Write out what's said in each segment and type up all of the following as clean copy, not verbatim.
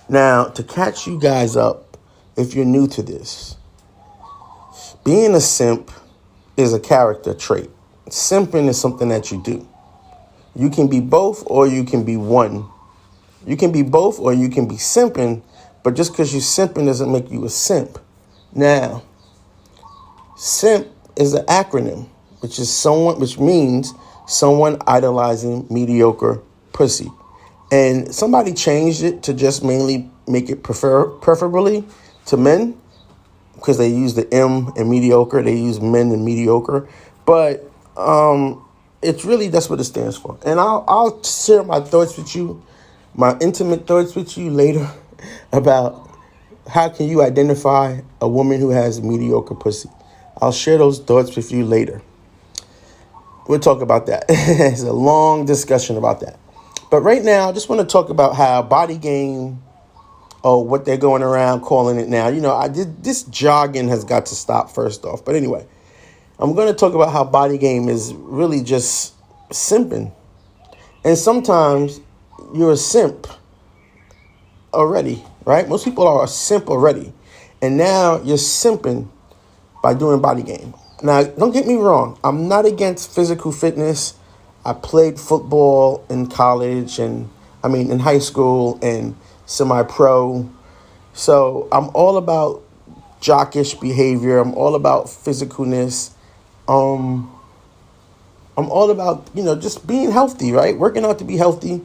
Now, to catch you guys up, if you're new to this, being a simp is a character trait. Simping is something that you do. You can be both or you can be one. You can be both or you can be simping, but just because you're simping doesn't make you a simp. Now, simp is an acronym, which means someone idolizing mediocre pussy. And somebody changed it to just mainly make it preferably to men, because they use the M in mediocre. They use men in mediocre. But it's really, that's what it stands for. And I'll share my thoughts with you, my intimate thoughts with you later about how can you identify a woman who has mediocre pussy. I'll share those thoughts with you later. We'll talk about that. It's a long discussion about that. But right now, I just want to talk about how body game, or what they're going around calling it now. This jogging has got to stop first off. But anyway, I'm going to talk about how body game is really just simping. And sometimes you're a simp already, right? Most people are a simp already. And now you're simping by doing body game. Now, don't get me wrong. I'm not against physical fitness. I played football in college in high school and semi-pro. So I'm all about jockish behavior. I'm all about physicalness. I'm all about, just being healthy, right? Working out to be healthy.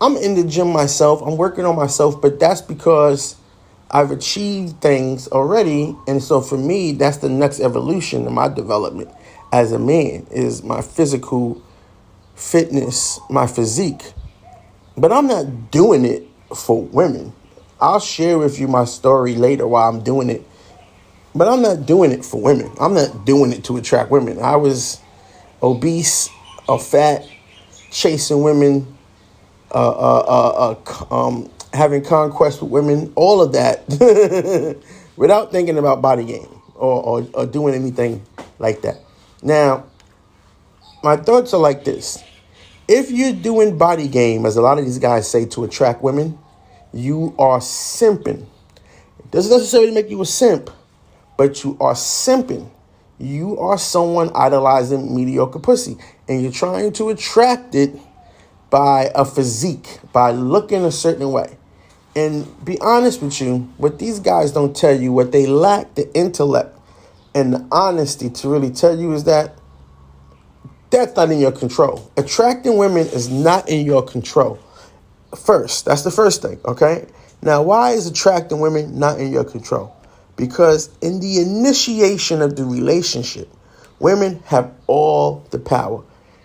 I'm in the gym myself. I'm working on myself, but that's because I've achieved things already. And so for me, that's the next evolution of my development as a man, is my physical fitness, my physique. But I'm not doing it for women. I'll share with you my story later why I'm doing it. But I'm not doing it for women. I'm not doing it to attract women. I was obese or fat, chasing women, having conquest with women, all of that without thinking about body game or doing anything like that. Now, my thoughts are like this. If you're doing body game, as a lot of these guys say, to attract women, you are simping. It doesn't necessarily make you a simp, but you are simping. You are someone idolizing mediocre pussy, and you're trying to attract it by a physique, by looking a certain way. And be honest with you, what these guys don't tell you, what they lack the intellect and the honesty to really tell you, is that that's not in your control. Attracting women is not in your control. First, that's the first thing, okay? Now, why is attracting women not in your control? Because in the initiation of the relationship, women have all the power.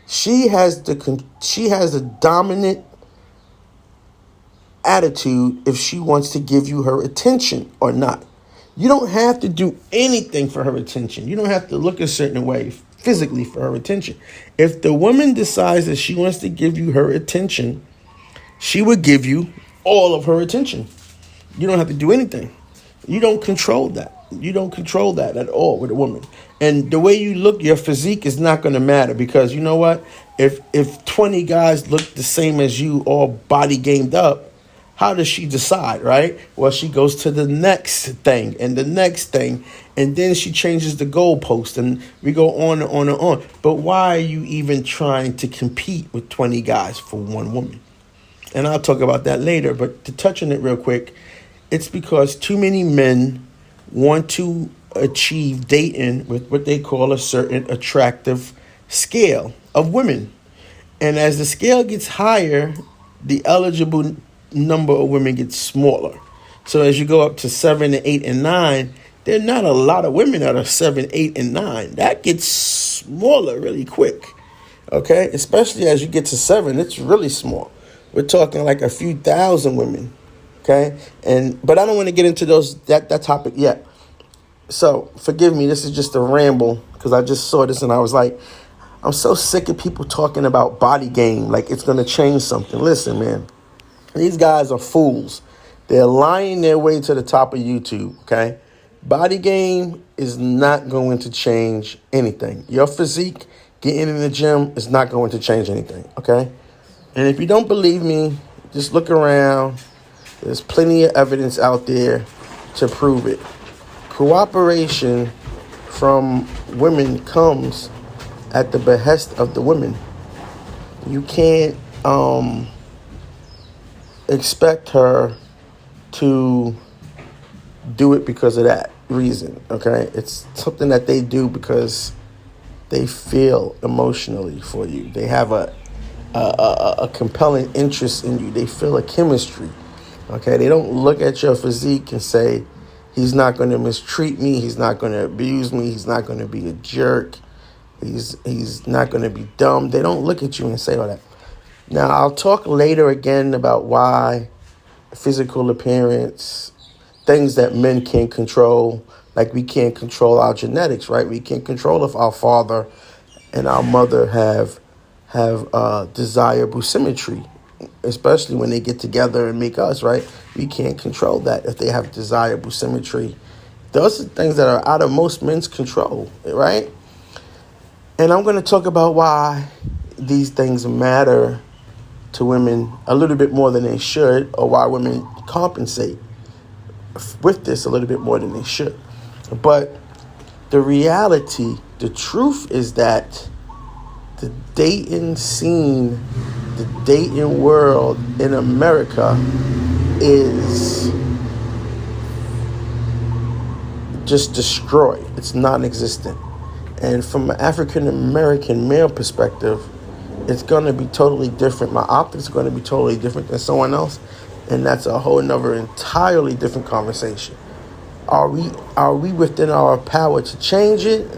She has the dominant attitude if she wants to give you her attention or not. You don't have to do anything for her attention. You don't have to look a certain way physically for her attention. If the woman decides that she wants to give you her attention, she would give you all of her attention. You don't have to do anything. You don't control that. You don't control that at all with a woman. And the way you look, your physique is not going to matter, because you know what? If 20 guys look the same as you, all body gamed up, how does she decide, right? Well, she goes to the next thing and the next thing, and then she changes the goalpost, and we go on and on and on. But why are you even trying to compete with 20 guys for one woman? And I'll talk about that later, but to touch on it real quick, it's because too many men want to achieve dating with what they call a certain attractive scale of women. And as the scale gets higher, the eligible number of women gets smaller. So as you go up to 7 and 8 and 9, there are not a lot of women that are 7, 8, and 9. That gets smaller really quick. Okay? Especially as you get to 7, it's really small. We're talking like a few thousand women. Okay? But I don't want to get into that topic yet. So forgive me, this is just a ramble, because I just saw this and I was like, I'm so sick of people talking about body game like it's going to change something. Listen, man, these guys are fools. They're lying their way to the top of YouTube, okay? Body game is not going to change anything. Your physique, getting in the gym, is not going to change anything, okay? And if you don't believe me, just look around. There's plenty of evidence out there to prove it. Cooperation from women comes at the behest of the women. You can't expect her to do it because of that reason, okay? It's something that they do because they feel emotionally for you. They have a compelling interest in you. They feel a chemistry, okay? They don't look at your physique and say, he's not going to mistreat me, he's not going to abuse me, he's not going to be a jerk, he's not going to be dumb. They don't look at you and say all that. Now, I'll talk later again about why physical appearance, things that men can't control, like we can't control our genetics, right? We can't control if our father and our mother have desirable symmetry, especially when they get together and make us, right? We can't control that if they have desirable symmetry. Those are things that are out of most men's control, right? And I'm going to talk about why these things matter to women a little bit more than they should, or why women compensate with this a little bit more than they should. But the reality, the truth is that the dating scene, the dating world in America is just destroyed. It's non-existent. And from an African American male perspective, it's going to be totally different. My optics are going to be totally different than someone else. And that's a whole nother entirely different conversation. Are we within our power to change it?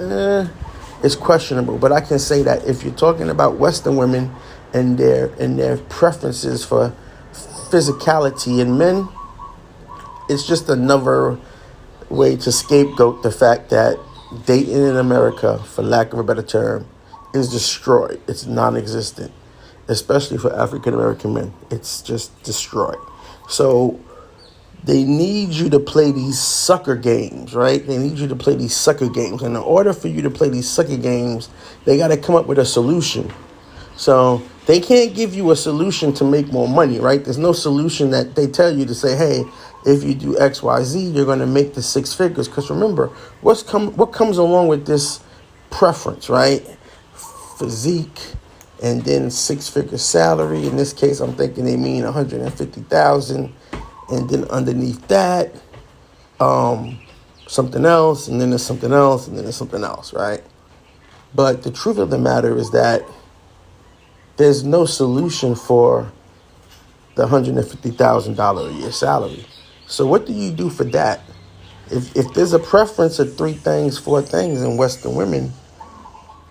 It's questionable. But I can say that if you're talking about Western women and their preferences for physicality in men, it's just another way to scapegoat the fact that dating in America, for lack of a better term, is destroyed. It's non-existent, especially for African American men. It's just destroyed. So they need you to play these sucker games, right? They need you to play these sucker games. And in order for you to play these sucker games, they got to come up with a solution. So they can't give you a solution to make more money, right? There's no solution that they tell you to say, hey, if you do X, Y, Z, you're going to make the six figures. Because remember, what comes along with this preference, right? Physique, and then six-figure salary. In this case, I'm thinking they mean $150,000, and then underneath that, something else, and then there's something else, and then there's something else, right? But the truth of the matter is that there's no solution for the $150,000 a year salary. So what do you do for that? If there's a preference of three things, four things in Western women,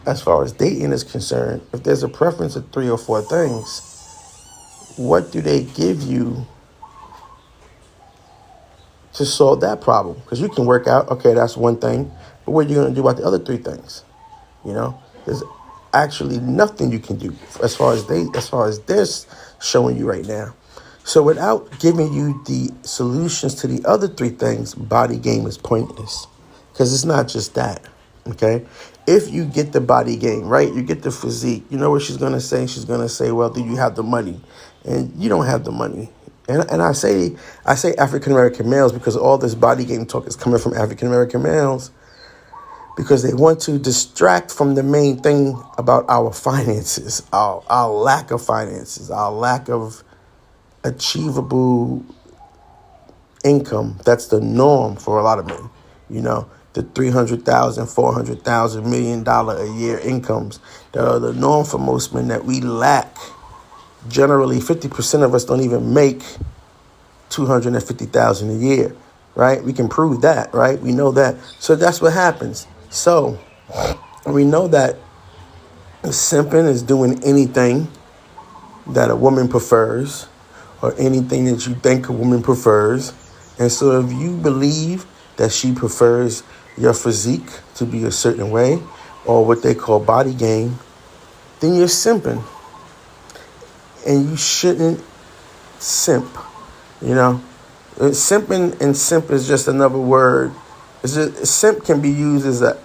as far as dating is concerned, if there's a preference of three or four things, what do they give you to solve that problem? Because you can work out, okay, that's one thing, but what are you going to do about the other three things? You know, there's actually nothing you can do as far as they're showing you right now. So without giving you the solutions to the other three things, body game is pointless, because it's not just that. Okay, if you get the body game right, you get the physique, you know what she's going to say? She's going to say, well, do you have the money? And you don't have the money. And I say African American males because all this body game talk is coming from African American males, because they want to distract from the main thing about our finances, our lack of finances, our lack of achievable income. That's the norm for a lot of men, you know. The $300,000, $400,000, $1 million a year incomes that are the norm for most men that we lack. Generally, 50% of us don't even make $250,000 a year, right? We can prove that, right? We know that. So that's what happens. So we know that simping is doing anything that a woman prefers, or anything that you think a woman prefers. And so if you believe that she prefers your physique to be a certain way, or what they call body game, then you're simping. And you shouldn't simp, you know. Simping and simp is just another word. Simp can be used as an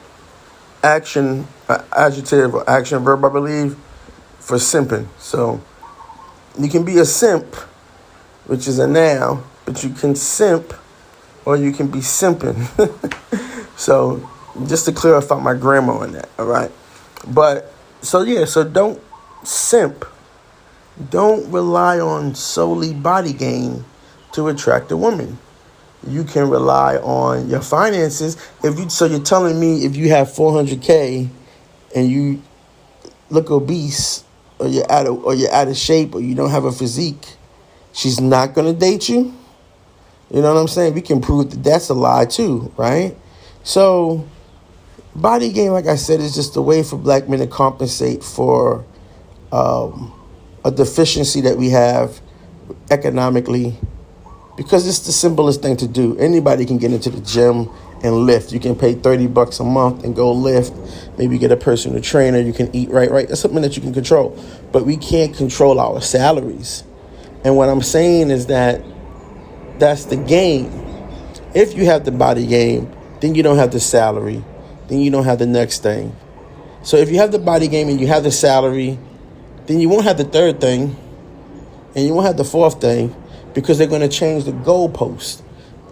adjective or action verb, I believe, for simping. So you can be a simp, which is a noun, but you can simp or you can be simping. So just to clarify my grammar on that, all right? But so don't simp. Don't rely on solely body gain to attract a woman. You can rely on your finances. So you're telling me if you have 400K and you look obese or you're out of shape or you don't have a physique, she's not gonna date you? You know what I'm saying? We can prove that that's a lie too, right? So body gain, like I said, is just a way for black men to compensate for a deficiency that we have economically, because it's the simplest thing to do. Anybody can get into the gym and lift. You can pay $30 a month and go lift. Maybe get a personal trainer. You can eat right. That's something that you can control. But we can't control our salaries. And what I'm saying is that that's the game. If you have the body game, then you don't have the salary. Then you don't have the next thing. So if you have the body game and you have the salary, then you won't have the third thing and you won't have the fourth thing, because they're going to change the goalpost.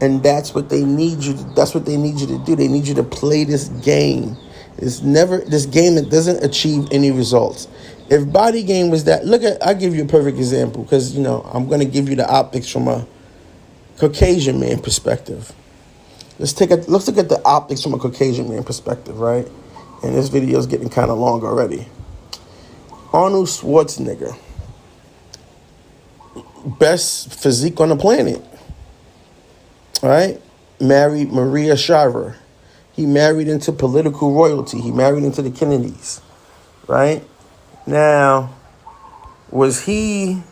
And that's what they need you to do. They need you to play this game. It's never this game that doesn't achieve any results. If body game was that, I'll give you a perfect example, because I'm going to give you the optics from a Caucasian man perspective. Let's look at the optics from a Caucasian man perspective, right? And this video is getting kind of long already. Arnold Schwarzenegger, best physique on the planet, right? Married Maria Shriver. He married into political royalty. He married into the Kennedys, right? Now, was he,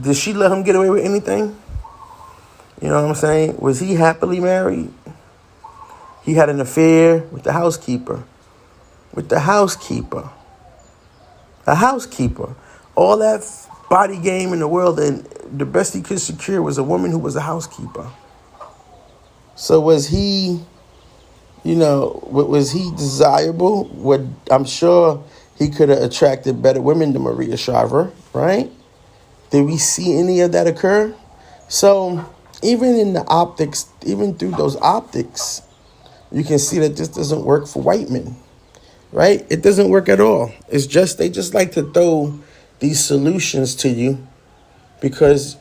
did she let him get away with anything? You know what I'm saying? Was he happily married? He had an affair with the housekeeper. A housekeeper. All that body game in the world, and the best he could secure was a woman who was a housekeeper. So was he, was he desirable? I'm sure he could have attracted better women than Maria Shriver, right? Did we see any of that occur? So even in the optics, even through those optics, you can see that this doesn't work for white men, right? It doesn't work at all. It's just, they just like to throw these solutions to you because,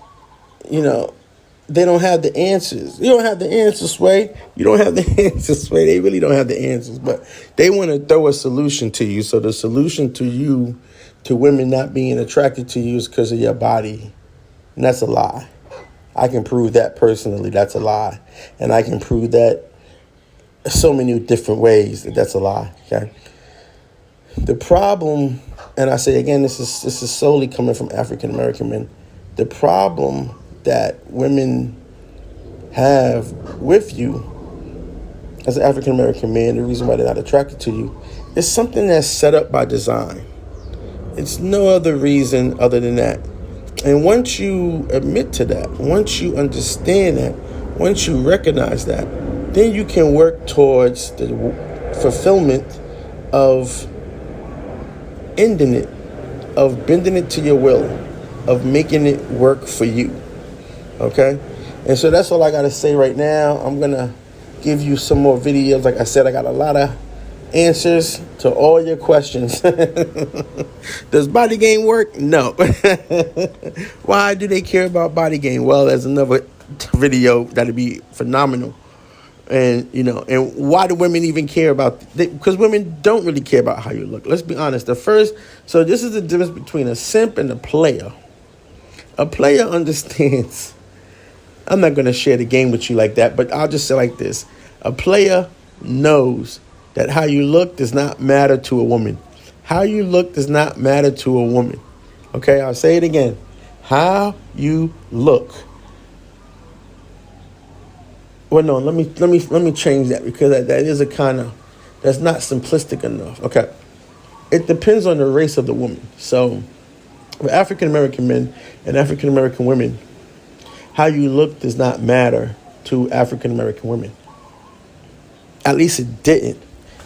they don't have the answers. You don't have the answers, Sway. You don't have the answers, Sway. They really don't have the answers, but they want to throw a solution to you. So the solution to you, to women not being attracted to you, is because of your body. And that's a lie. I can prove that personally. That's a lie. And I can prove that so many different ways that that's a lie, okay? The problem, and I say again, this is solely coming from African American men. The problem that women have with you as an African American man, the reason why they're not attracted to you, is something that's set up by design. It's no other reason other than that. And once you admit to that, once you understand that, once you recognize that, then you can work towards the fulfillment of ending it, of bending it to your will, of making it work for you. Okay? And so that's all I got to say right now. I'm going to give you some more videos. Like I said, I got a lot of answers to all your questions. Does body gain work? No. Why do they care about body gain? Well, there's another video that'd be phenomenal. And, and why do women even care about it? Because women don't really care about how you look. Let's be honest. So this is the difference between a simp and a player. A player understands. I'm not going to share the game with you like that, but I'll just say like this. A player knows that how you look does not matter to a woman. How you look does not matter to a woman. Okay, I'll say it again. How you look. Well, no, let me change that, because that is that's not simplistic enough. Okay. It depends on the race of the woman. So for African American men and African American women, how you look does not matter to African American women. At least it didn't.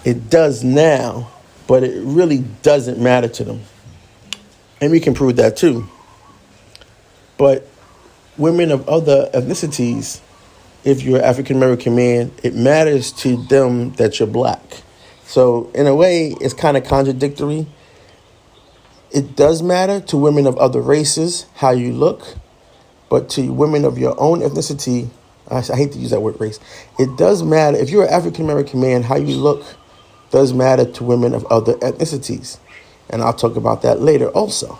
It does now, but it really doesn't matter to them. And we can prove that too. But women of other ethnicities, if you're an African American man, it matters to them that you're black. So in a way, it's kind of contradictory. It does matter to women of other races how you look, but to women of your own ethnicity, I hate to use that word race, it does matter. If you're an African American man, how you look does matter to women of other ethnicities. And I'll talk about that later also.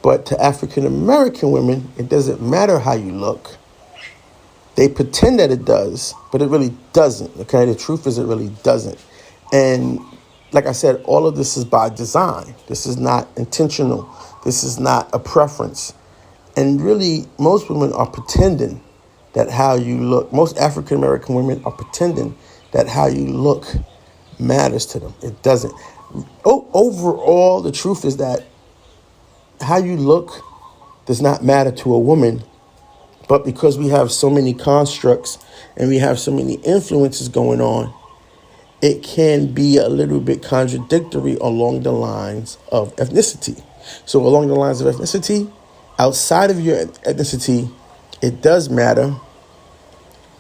But to African American women, it doesn't matter how you look. They pretend that it does, but it really doesn't, okay? The truth is it really doesn't. And like I said, all of this is by design. This is not intentional. This is not a preference. And really, most women are pretending that how you look, most African American women are pretending that how you look matters to them. It doesn't. Overall, the truth is that how you look does not matter to a woman, but because we have so many constructs and we have so many influences going on, it can be a little bit contradictory along the lines of ethnicity. So along the lines of ethnicity, outside of your ethnicity, it does matter,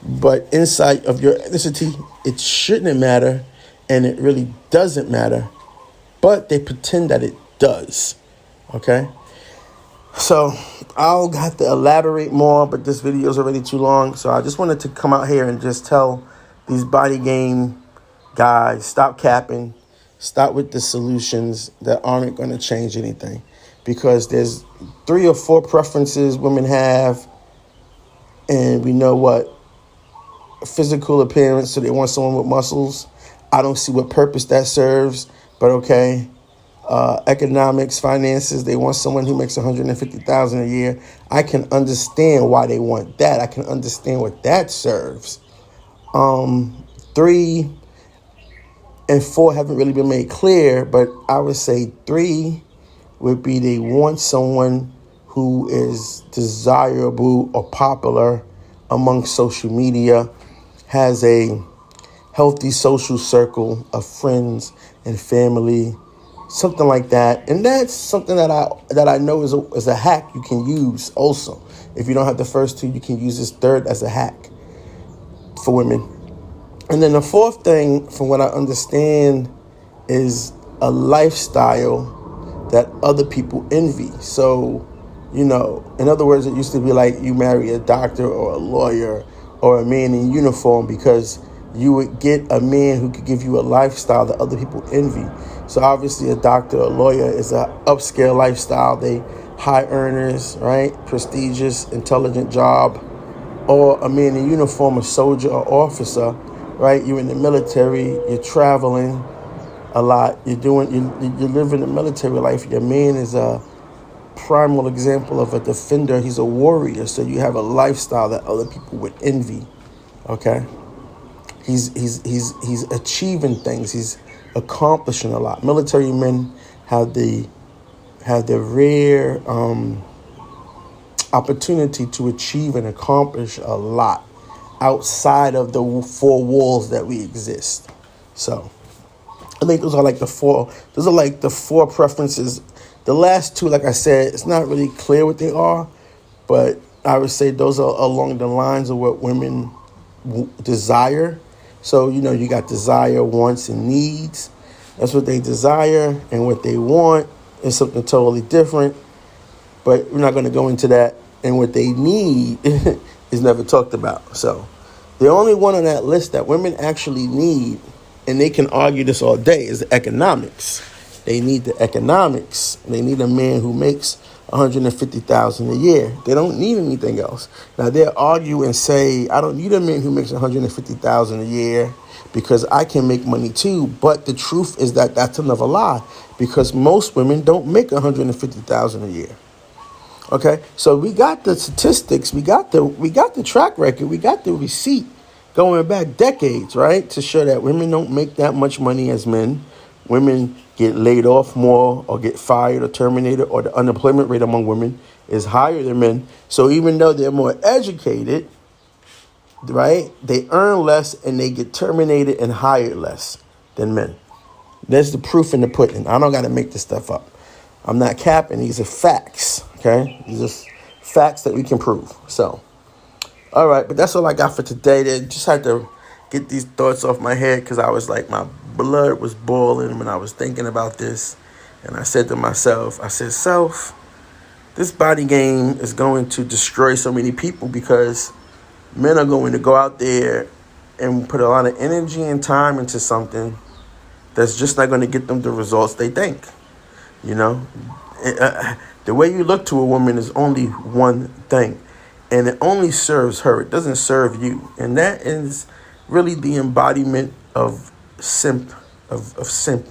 but inside of your ethnicity, it shouldn't matter, and it really doesn't matter, but they pretend that it does, okay? So I'll have to elaborate more, but this video is already too long, so I just wanted to come out here and just tell these body game guys, stop capping, stop with the solutions that aren't going to change anything, because there's 3 or 4 preferences women have, and we know what physical appearance, so they want someone with muscles. I don't see what purpose that serves, but okay. Economics, finances, they want someone who makes $150,000 a year. I can understand why they want that. I can understand what that serves. 3 and 4 haven't really been made clear, but I would say 3 would be they want someone who is desirable or popular among social media, has a healthy social circle of friends and family, something like that. And that's something that I know is a hack you can use also. If you don't have the first 2, you can use this 3rd as a hack for women. And then the 4th thing, from what I understand, is a lifestyle that other people envy. So, in other words, it used to be like you marry a doctor or a lawyer or a man in uniform, because you would get a man who could give you a lifestyle that other people envy. So obviously a doctor or a lawyer is an upscale lifestyle. They high earners, right? Prestigious, intelligent job. Or a man in uniform, a soldier or officer, right? You're in the military, you're traveling a lot. You live in the military life. Your man is a primal example of a defender. He's a warrior. So you have a lifestyle that other people would envy. Okay? He's achieving things. He's accomplishing a lot. Military men have the rare opportunity to achieve and accomplish a lot outside of the 4 walls that we exist. So I think those are like the 4 preferences. The last 2, like I said, it's not really clear what they are, but I would say those are along the lines of what women desire. So, you got desire, wants, and needs. That's what they desire, and what they want is something totally different. But we're not going to go into that. And what they need is never talked about. So the only one on that list that women actually need, and they can argue this all day, is the economics. They need the economics. They need a man who makes $150,000 a year. They don't need anything else. Now they'll argue and say, I don't need a man who makes $150,000 a year because I can make money too. But the truth is that that's another lie, because most women don't make $150,000 a year. Okay, so we got the statistics, we got the track record, we got the receipt going back decades, right, to show that women don't make that much money as men. Women get laid off more, or get fired or terminated, or the unemployment rate among women is higher than men. So even though they're more educated, right, they earn less and they get terminated and hired less than men. There's the proof in the pudding. I don't got to make this stuff up. I'm not capping. These are facts, okay? These are Facts that we can prove. So, all right, but that's all I got for today. They just had to get these thoughts off my head because I was like, my blood was boiling when I was thinking about this. And I said to myself, I said, self, this body game is going to destroy so many people because men are going to go out there and put a lot of energy and time into something that's just not going to get them the results they think. You know, the way you look to a woman is only one thing, and it only serves her. It doesn't serve you, and that is really the embodiment of simp, of simp,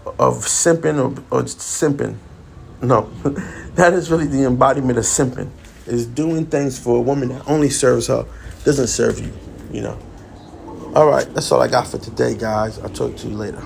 of simping or simping. No, that is really the embodiment of simping. Is doing things for a woman that only serves her, doesn't serve you. You know. All right, that's all I got for today, guys. I'll talk to you later.